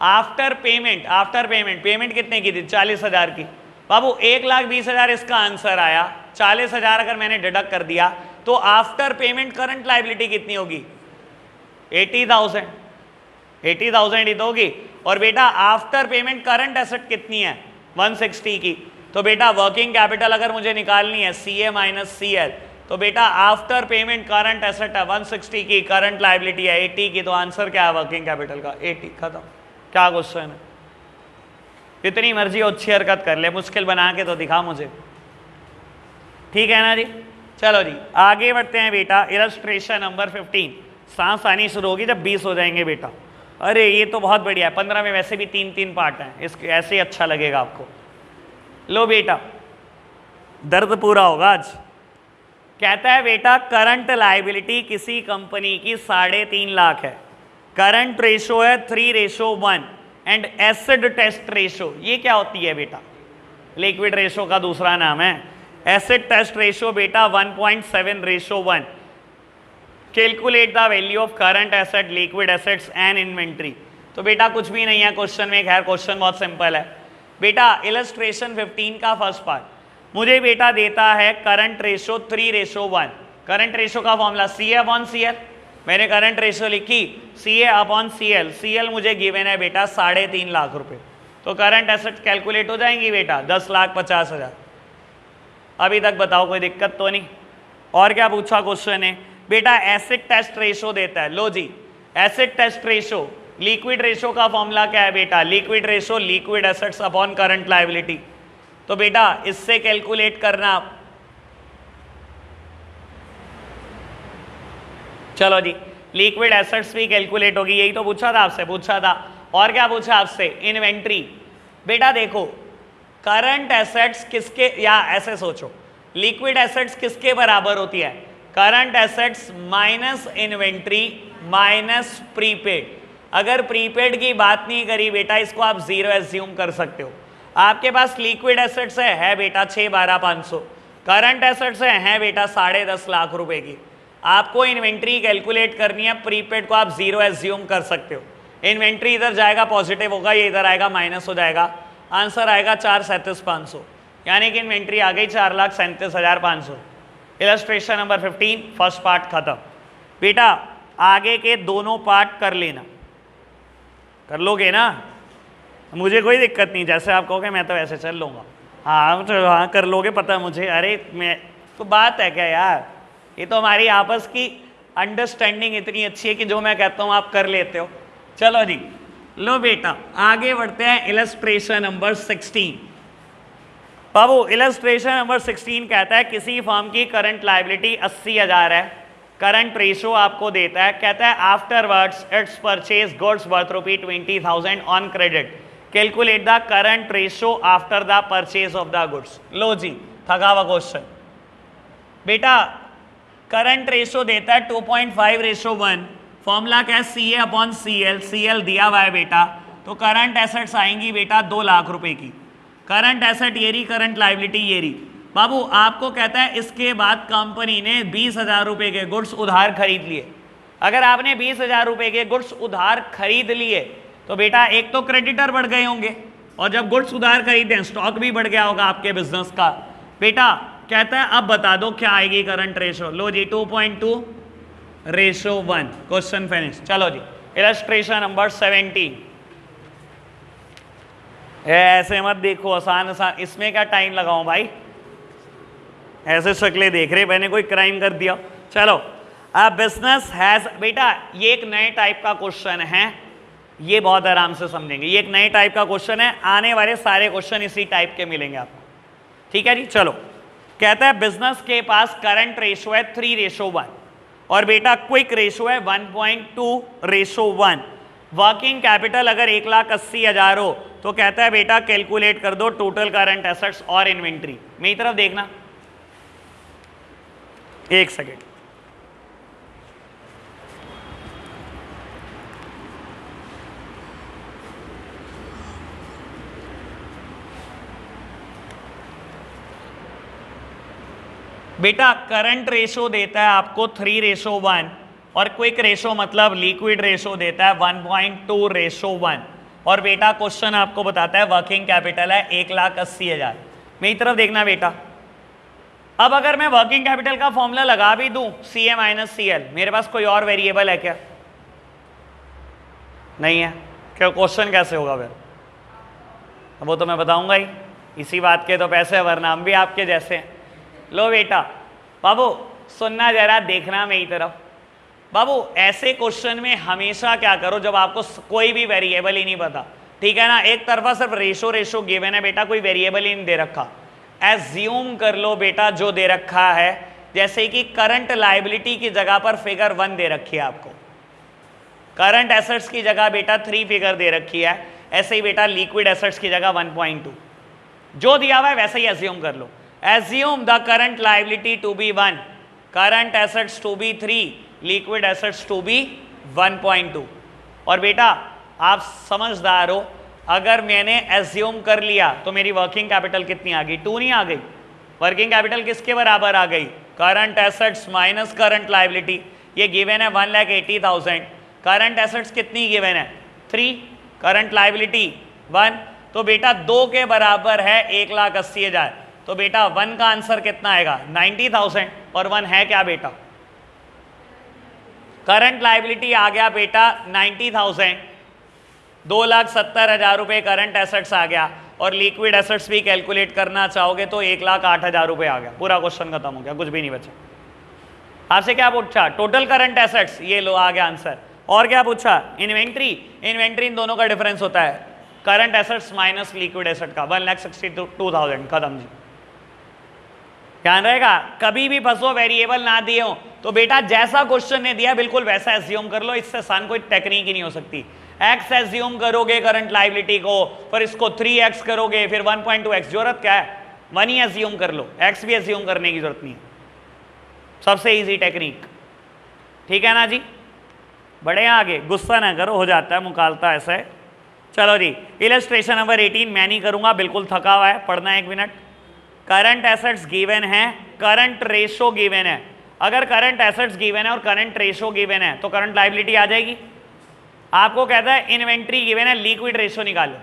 आफ्टर पेमेंट पेमेंट कितने की थी, 40,000 की। बाबू 1,20,000 इसका आंसर आया, 40,000 अगर मैंने डिडक्ट कर दिया तो आफ्टर पेमेंट करंट लायबिलिटी कितनी होगी, 80,000 ही तो होगी। और बेटा आफ्टर पेमेंट करंट एसेट कितनी है, 160 की। तो बेटा वर्किंग कैपिटल अगर मुझे निकालनी है CA माइनस CL, तो बेटा आफ्टर पेमेंट करंट एसेट है 160 की, करंट लायबिलिटी है 80 की, तो आंसर क्या है वर्किंग कैपिटल का 80। खत्म। क्या क्वेश्चन है, जितनी मर्जी अच्छी हरकत कर ले, मुश्किल बना के तो दिखा मुझे, ठीक है ना जी। चलो जी आगे बढ़ते हैं बेटा, इलस्ट्रेशन नंबर 15। सांस आनी शुरू होगी जब 20 हो जाएंगे बेटा। अरे ये तो बहुत बढ़िया है, 15 में वैसे भी 3-3 पार्ट हैं, इसके ऐसे ही अच्छा लगेगा आपको। लो बेटा दर्द पूरा होगा आज। कहता है बेटा करंट लायबिलिटी किसी कंपनी की 3.5 लाख है, करंट रेशो है 3:1 एंड एसिड टेस्ट रेशो, ये क्या होती है बेटा, लिक्विड रेशो का दूसरा नाम है। एसिड टेस्ट रेशो बेटा 1.7:1। Calculate the value of current asset, liquid assets and inventory. तो बेटा कुछ भी नहीं है क्वेश्चन में, खैर क्वेश्चन बहुत सिंपल है बेटा। इलस्ट्रेशन 15 का फर्स्ट पार्ट मुझे बेटा देता है करंट रेशो 3:1। करंट रेशो का फॉर्मूला CA/CL, मैंने करंट रेशो लिखी CA/CL, CL मुझे गिवन है बेटा 3.5 लाख रुपए। तो करंट एसेट कैलकुलेट हो जाएंगी बेटा 10,50,000। अभी तक बताओ कोई दिक्कत तो नहीं। और क्या पूछा क्वेश्चन है बेटा, एसिड टेस्ट रेशो देता है। लो जी acid test ratio, liquid ratio का फॉर्मूला क्या है बेटा, liquid ratio liquid assets upon current liability. तो बेटा इससे कैलकुलेट करना आप। चलो जी लिक्विड एसेट्स भी कैलकुलेट होगी, यही तो पूछा था आपसे, पूछा था। और क्या पूछा आपसे, इन्वेंट्री। बेटा देखो करंट एसेट्स किसके, या ऐसे सोचो लिक्विड एसेट्स किसके बराबर होती है, current assets minus inventory minus prepaid. अगर प्रीपेड की बात नहीं करी बेटा, इसको आप 0 एज्यूम कर सकते हो। आपके पास लिक्विड एसेट्स है बेटा 6,12,500, करंट एसेट्स है बेटा 10.5 लाख रुपए की। आपको इन्वेंट्री कैलकुलेट करनी है, प्रीपेड को आप 0 एज्यूम कर सकते हो। इन्वेंट्री इधर जाएगा पॉजिटिव होगा, ये इधर आएगा माइनस हो जाएगा, आंसर आएगा 4,37,500, यानी कि इन्वेंट्री आ गई 4,37,500। इलस्ट्रेशन नंबर 15 फर्स्ट पार्ट खत्म। बेटा आगे के दोनों पार्ट कर लेना, कर लोगे ना, मुझे कोई दिक्कत नहीं, जैसे आप कहोगे मैं तो ऐसे चल लूँगा। हाँ तो हाँ कर लोगे, पता है मुझे। अरे मैं तो बात है क्या यार, ये तो हमारी आपस की अंडरस्टैंडिंग इतनी अच्छी है कि जो मैं कहता हूँ आप कर लेते हो। चलो जी लो बेटा आगे बढ़ते हैं, इलस्ट्रेशन नंबर 16। बाबू इलस्ट्रेशन नंबर 16 कहता है किसी फर्म की करंट लायबिलिटी 80,000 है, करंट रेशो आपको देता है, कहता है afterwards its purchase goods worth ₹20,000 on credit, calculate the current ratio after the purchase of the goods. लो जी थका हुआ क्वेश्चन। बेटा करंट रेशो देता है 2.5:1, फॉर्मूला क्या है CA/CL, CL दिया हुआ है बेटा। तो करंट एसेट्स आएंगी बेटा 2 लाख रुपए की, करंट एसेट ये रही, करंट लायबिलिटी ये रही। बाबू आपको कहता है इसके बाद कंपनी ने 20,000 रुपए के गुड्स उधार खरीद लिए। अगर आपने 20,000 रुपए के गुड्स उधार खरीद लिए तो बेटा एक तो क्रेडिटर बढ़ गए होंगे, और जब गुड्स उधार खरीदे स्टॉक भी बढ़ गया होगा आपके बिजनेस का। बेटा कहता है अब बता दो क्या आएगी करंट रेशो। लो जी 2.2:1, क्वेश्चन फिनिश। चलो जी इलस्ट्रेशन नंबर 17। ऐसे मत देखो, आसान आसान, इसमें क्या टाइम लगाऊं भाई, ऐसे शक्लें देख रहे मैंने कोई क्राइम कर दिया। चलो अ बिजनेस हैज, बेटा ये एक नए टाइप का क्वेश्चन है, ये बहुत आराम से समझेंगे, ये एक नए टाइप का क्वेश्चन है, आने वाले सारे क्वेश्चन इसी टाइप के मिलेंगे आपको, ठीक है जी। चलो, कहता है बिजनेस के पास करंट रेशो है 3:1 और बेटा क्विक रेशो है 1.2:1। वर्किंग कैपिटल अगर 1,80,000 हो तो कहता है बेटा कैलकुलेट कर दो टोटल करंट एसेट्स और इन्वेंट्री। मेरी तरफ देखना, एक सेकेंड, बेटा करंट रेशो देता है आपको 3:1 और क्विक रेशो मतलब लिक्विड रेशो देता है 1.2:1 और बेटा क्वेश्चन आपको बताता है वर्किंग कैपिटल है 1,80,000। मेरी तरफ देखना बेटा, अब अगर मैं वर्किंग कैपिटल का फॉर्मूला लगा भी दूं CA - CL, मेरे पास कोई और वेरिएबल है क्या? नहीं है। क्या क्वेश्चन कैसे होगा फिर? वो तो मैं बताऊंगा ही, इसी बात के तो पैसे, वरना हम भी आपके जैसे हैं। लो बेटा, बाबू सुनना जरा, देखना मेरी तरफ। बाबू ऐसे क्वेश्चन में हमेशा क्या करो, जब आपको कोई भी वेरिएबल ही नहीं पता, ठीक है ना, एक तरफा सिर्फ रेशो गिवन है बेटा, कोई वेरिएबल ही नहीं दे रखा, एज्यूम कर लो बेटा जो दे रखा है, जैसे कि करंट लायबिलिटी की जगह पर फिगर 1 दे रखी है आपको, करंट एसेट्स की जगह बेटा 3 फिगर दे रखी है, ऐसे ही बेटा लिक्विड एसेट्स की जगह 1.2, जो दिया हुआ है वैसे ही एज्यूम कर लो। Assume the current liability to be 1, current assets to be 3, liquid assets to be 1.2। और बेटा आप समझदार हो, अगर मैंने एज्यूम कर लिया तो मेरी वर्किंग कैपिटल कितनी आ गई? 2 नहीं आ गई? वर्किंग कैपिटल किसके बराबर आ गई? Current assets minus current liability. ये गिवन है 1,80,000, करंट एसेट्स कितनी गिवन है? 3, करंट लायबिलिटी 1, तो बेटा 2 के बराबर है 1,80,000, तो बेटा 1 का आंसर कितना आएगा? 90,000। और 1 है क्या बेटा? करंट लायबिलिटी आ गया बेटा 90,000, 2,70,000 रुपये करंट एसेट्स आ गया, और लिक्विड एसेट्स भी कैलकुलेट करना चाहोगे तो 1,08,000 रुपये आ गया। पूरा क्वेश्चन खत्म हो गया, कुछ भी नहीं बचा। आपसे क्या पूछा? टोटल करंट एसेट्स, ये लो आ गया आंसर। और क्या पूछा? इन्वेंट्री, इन्वेंट्री इन दोनों का डिफरेंस होता है current assets minus liquid asset का, 1,62,000, खत्म जी। ध्यान रहेगा, कभी भी फंसो वेरिएबल ना दिए हो तो बेटा जैसा क्वेश्चन ने दिया बिल्कुल वैसा एज्यूम कर लो, इससे आसान कोई टेक्निक ही नहीं हो सकती। x एज्यूम करोगे करंट लायबिलिटी को, फिर इसको 3x करोगे, फिर 1.2x, जरूरत क्या है? 1 ही एज्यूम कर लो, x भी एज्यूम करने की जरूरत नहीं है, सबसे इजी टेक्निक, ठीक है ना जी। बढ़े आगे, गुस्सा ना करो, हो जाता है मुकालता ऐसा है। चलो जी, इलस्ट्रेशन नंबर 18 मैं नहीं करूंगा, बिल्कुल थका हुआ है, पढ़ना है 1 मिनट। करंट एसेट्स गिवन है, करंट रेशो गिवन है, अगर करंट एसेट्स गिवन है और करंट रेशो गिवन है तो करंट लायबिलिटी आ जाएगी। आपको कहता है इन्वेंट्री गिवन है, लिक्विड रेशो निकालो,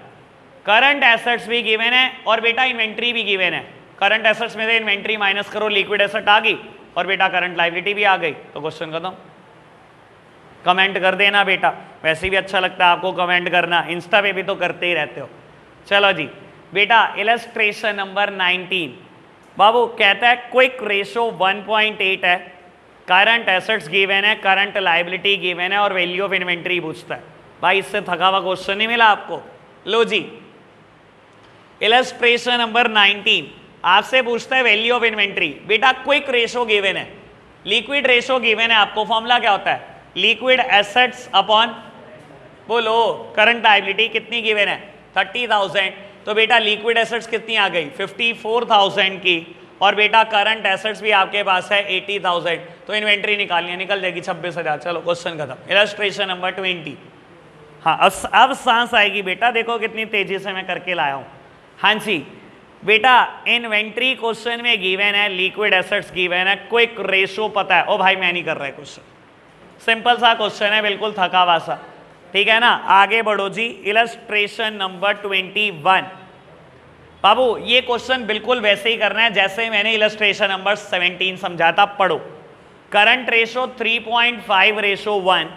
करंट एसेट्स भी गिवन है और बेटा इन्वेंट्री भी गिवन है, करंट एसेट्स में से इन्वेंट्री माइनस करो, लिक्विड एसेट आ गई और बेटा करंट लायबिलिटी भी आ गई, तो क्वेश्चन खत्म। कमेंट कर देना बेटा, वैसे भी अच्छा लगता है आपको कमेंट करना, इंस्टा पे भी तो करते ही रहते हो। चलो जी बेटा, इलस्ट्रेशन नंबर 19, बाबू कहता है क्विक रेशो 1.8 है, करंट एसेट्स गिवन है, करंट लायबिलिटी गिवन है और वैल्यू ऑफ इन्वेंट्री पूछता है। भाई इससे थका हुआ क्वेश्चन नहीं मिला आपको? लो जी, इलस्ट्रेशन नंबर 19 आपसे पूछता है वैल्यू ऑफ इन्वेंट्री। बेटा क्विक रेशो गिवन है, लिक्विड रेशो गिवन है, आपको फॉर्मूला क्या होता है? लिक्विड एसेट्स अपॉन, बोलो, करंट लायबिलिटी कितनी गिवन है? 30,000, तो बेटा लिक्विड एसेट्स कितनी आ गई? 54,000 की, और बेटा करंट एसेट्स भी आपके पास है 80,000, तो इन्वेंट्री निकालनी है, निकल जाएगी 26,000। चलो क्वेश्चन खत्म। इलस्ट्रेशन नंबर 20, हाँ अब सांस आएगी बेटा, देखो कितनी तेजी से मैं करके लाया हूँ। हाँ जी बेटा, इन्वेंट्री क्वेश्चन में गिवन है, लिक्विड एसेट्स गिवन है, क्विक रेशो पता है। ओ भाई मैं नहीं कर रहा है क्वेश्चन, सिंपल सा क्वेश्चन है, बिल्कुल थका हुआ सा, ठीक है ना। आगे बढ़ो जी, इलस्ट्रेशन नंबर 21, बाबू ये क्वेश्चन बिल्कुल वैसे ही करना है जैसे मैंने इलस्ट्रेशन नंबर 17 समझा था, पढ़ो। Current ratio 3.5:1,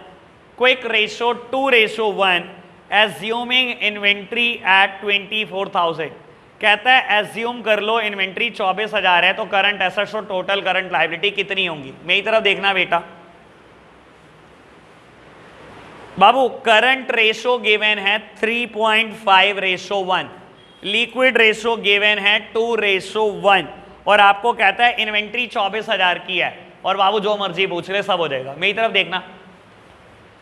quick ratio 2:1, assuming inventory at 24,000। कहता है एज्यूम कर लो इन्वेंट्री 24,000 है, तो करंट एसेट्स और टोटल करंट लायबिलिटी कितनी होंगी? मेरी तरफ देखना बेटा, बाबू करंट रेशो गिवन है 3.5:1, लिक्विड रेशो गिवन है 2:1 और आपको कहता है इन्वेंट्री 24,000 की है और बाबू जो मर्जी पूछ ले सब हो जाएगा। मेरी तरफ देखना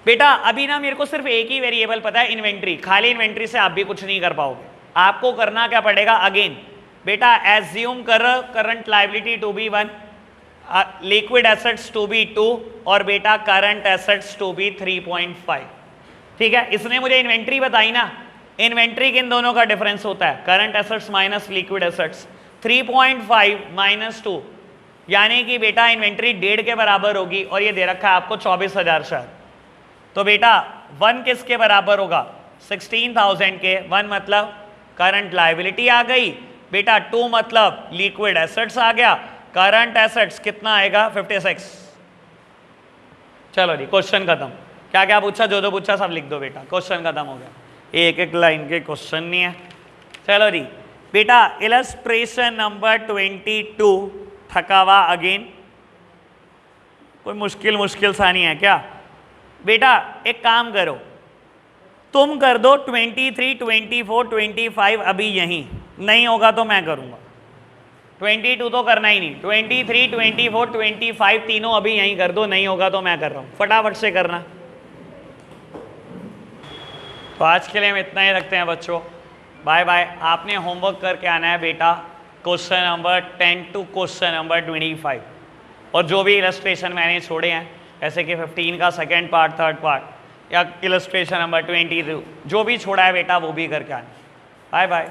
बेटा, अभी ना मेरे को सिर्फ एक ही वेरिएबल पता है इन्वेंट्री, खाली इन्वेंट्री से आप भी कुछ नहीं कर पाओगे। आपको करना क्या पड़ेगा, अगेन बेटा एज्यूम कर current liability to be 1, liquid assets to be 2 और बेटा करंट एसेट्स टू बी 3.5। ठीक है, इसने मुझे इन्वेंट्री बताई ना, इन्वेंट्री किन दोनों का डिफरेंस होता है, current assets minus liquid assets, 3.5 - 2 यानी कि बेटा इन्वेंट्री 1.5 के बराबर होगी और ये दे रखा है आपको 24,000 शायद। तो बेटा 1 किसके बराबर होगा, 16,000 के। 1 मतलब करंट लायबिलिटी आ गई बेटा, 2 मतलब लिक्विड एसेट्स आ गया, करंट एसेट्स कितना आएगा 56। चलो जी क्वेश्चन खत्म। क्या क्या पूछा, जो जो पूछा सब लिख दो बेटा, क्वेश्चन खत्म हो गया। एक एक लाइन के क्वेश्चन नहीं है। चलो जी बेटा इलस्ट्रेशन नंबर 22 थकावा अगेन, कोई मुश्किल सा नहीं है क्या बेटा। एक काम करो, तुम कर दो 23, 24, 25 अभी यहीं, नहीं होगा तो मैं करूंगा। 22 तो करना ही नहीं, 23, 24, 25 तीनों अभी यहीं कर दो, नहीं होगा तो मैं कर रहा हूं, फटाफट से करना। तो आज के लिए हम इतना ही रखते हैं बच्चों, बाय बाय। आपने होमवर्क करके आना है बेटा, question number 10 to question number 25 और जो भी इलस्ट्रेशन मैंने छोड़े हैं जैसे कि 15 का सेकेंड पार्ट, थर्ड पार्ट या इलस्ट्रेशन नंबर 22 जो भी छोड़ा है बेटा वो भी करके आना। Bye bye.